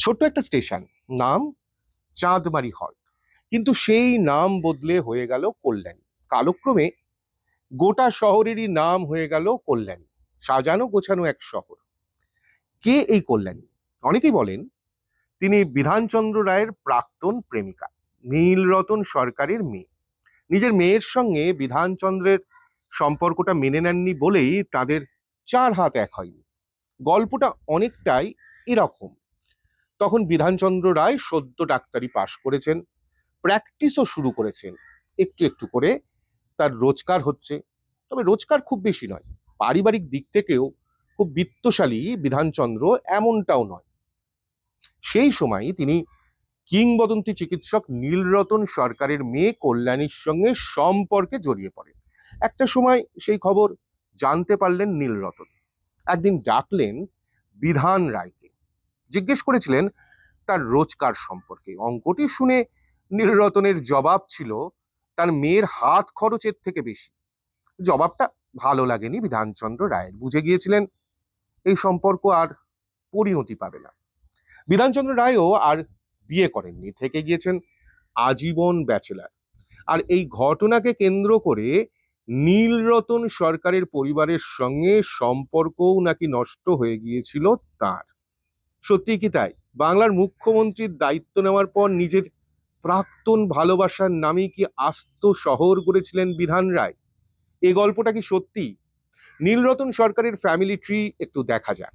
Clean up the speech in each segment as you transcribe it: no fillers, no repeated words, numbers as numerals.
ছোট্ট একটা স্টেশন, নাম চাঁদমারি হল্ট, কিন্তু সেই নাম বদলে হয়ে গেল কল্যাণী। কালক্রমে গোটা শহরেরই নাম হয়ে গেল কল্যাণী। সাজানো গোছানো এক শহর। কে এই কল্যাণী? অনেকেই বলেন তিনি বিধানচন্দ্র রায়ের প্রাক্তন প্রেমিকা, নীলরতন সরকারের মেয়ে। নিজের মেয়ের সঙ্গে বিধানচন্দ্রের সম্পর্কটা মেনে নেননি বলেই তাদের চার হাত এক হয়নি। গল্পটা অনেকটাই এরকম। তখন বিধানচন্দ্র রায় সদ্য ডাক্তারি পাশ করেছেন, প্র্যাকটিসও শুরু করেছেন। একটু একটু করে তার রোজগার হচ্ছে, তবে রোজগার খুব বেশি নয়। পারিবারিক দিক থেকেও খুব বিত্তশালী বিধানচন্দ্র এমনটাও নয়। সেই সময় তিনি কিংবদন্তি চিকিৎসক নীলরতন সরকারের মেয়ে কল্যাণীর সঙ্গে সম্পর্কে জড়িয়ে পড়েন। একটা সময় সেই খবর জানতে পারলেন নীলরতন। একদিন ডাকলেন বিধান রায়কে, জিজ্ঞেস করেছিলেন তার রোজগার সম্পর্কে। অঙ্কটি শুনে নীলরতনের জবাব ছিল তার মেয়ের হাত খরচের থেকে বেশি। জবাবটা ভালো লাগেনি বিধানচন্দ্র রায়ের। বুঝে গিয়েছিলেন এই সম্পর্ক আর পরিণতি পাবে না। বিধানচন্দ্র রায়ও আর বিয়ে করেননি, থেকে গিয়েছেন আজীবন ব্যাচেলার। আর এই ঘটনাকে কেন্দ্র করে নীলরতন সরকারের পরিবারের সঙ্গে সম্পর্কও নাকি নষ্ট হয়ে গিয়েছিল তার। সত্যি কি তাই? বাংলার মুখ্যমন্ত্রীর দায়িত্ব নেওয়ার পর নিজের প্রাক্তন ভালোবাসার নামে কি আস্ত শহর গড়েছিলেন বিধান রায়? এই গল্পটা কি সত্যি? নীলরতন সরকারের ফ্যামিলি ট্রি একটু দেখা যাক।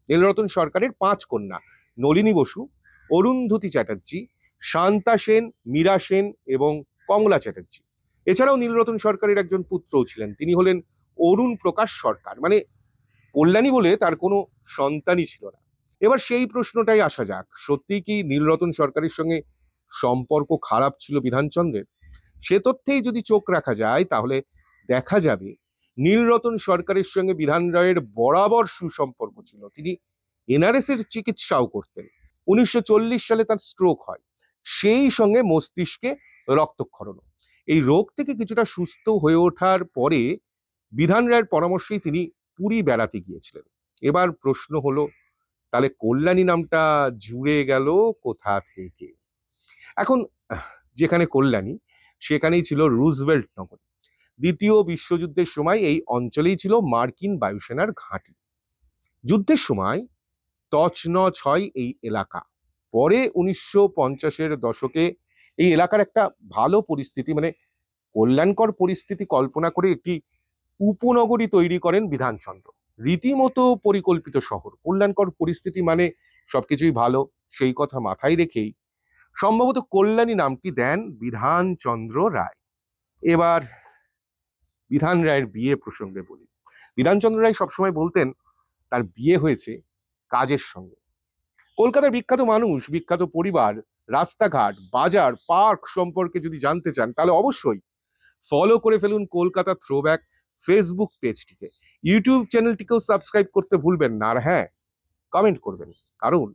নীলরতন সরকারের 5 কন্যা: নলিনী বসু, অরুন্ধতী চ্যাটার্জি, শান্তা সেন, মীরা সেন এবং কমলা চ্যাটার্জি। এছাড়াও নীলরতন সরকারের একজন পুত্রও ছিলেন, তিনি হলেন অরুণ প্রকাশ সরকার। মানে কল্যাণী বলে তার কোনো সন্তানই ছিল না। এবার সেই প্রশ্নটাই আসা যাক, সত্যি কি নীলরতন সরকারের সঙ্গে সম্পর্ক খারাপ ছিল বিধানচন্দ্রের? সে তথ্যেই যদি চোখ রাখা যায় তাহলে দেখা যাবে নীলরতন সরকারের সঙ্গে বিধান রায়ের বরাবর সুসম্পর্ক ছিল। তিনি এনআরএস এর চিকিৎসাও করতেন। 1940 সালে তার স্ট্রোক হয়, সেই সঙ্গে মস্তিষ্কে রক্তক্ষরণ। এই রোগ থেকে কিছুটা সুস্থ হয়ে ওঠার পরে বিধান রায়ের পরামর্শেই তিনি পুরী বেড়াতে গিয়েছিলেন। এবার প্রশ্ন হলো, তাহলে কল্যাণী নামটা জুড়ে গেল কোথা থেকে? এখন যেখানে কল্যাণী, সেখানেই ছিল রুজভেল্ট নগর। দ্বিতীয় বিশ্বযুদ্ধের সময় এই অঞ্চলেই ছিল মার্কিন বায়ুসেনার ঘাঁটি। যুদ্ধের সময় তছনছ হয় এই এলাকা। পরে 1950-এর দশকে এই এলাকার একটা ভালো পরিস্থিতি, মানে কল্যাণকর পরিস্থিতি কল্পনা করে একটি উপনগরী তৈরি করেন বিধানচন্দ্র। রীতিমতো পরিকল্পিত শহর। কল্যাণকর পরিস্থিতি মানে সবকিছুই ভালো, সেই কথা মাথায় রেখেই সম্ভবত কল্যাণী নামটি দেন বিধানচন্দ্র রায়। এবার বিধান রায়ের বিয়ে প্রসঙ্গে বলি। বিধানচন্দ্র রায় সবসময় বলতেন তার বিয়ে হয়েছে কাজের সঙ্গে। কলকাতার বিখ্যাত মানুষ, বিখ্যাত পরিবার, রাস্তাঘাট, বাজার, পার্ক সম্পর্কে যদি জানতে চান তাহলে অবশ্যই ফলো করে ফেলুন কলকাতা থ্রোব্যাক ফেসবুক পেজটিকে। ইউটিউব চ্যানেলটিকেও সাবস্ক্রাইব করতে ভুলবেন না। আর হ্যাঁ, কমেন্ট করবেন, কারণ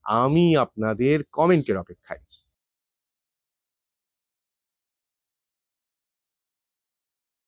আমি আপনাদের কমেন্টের অপেক্ষায়।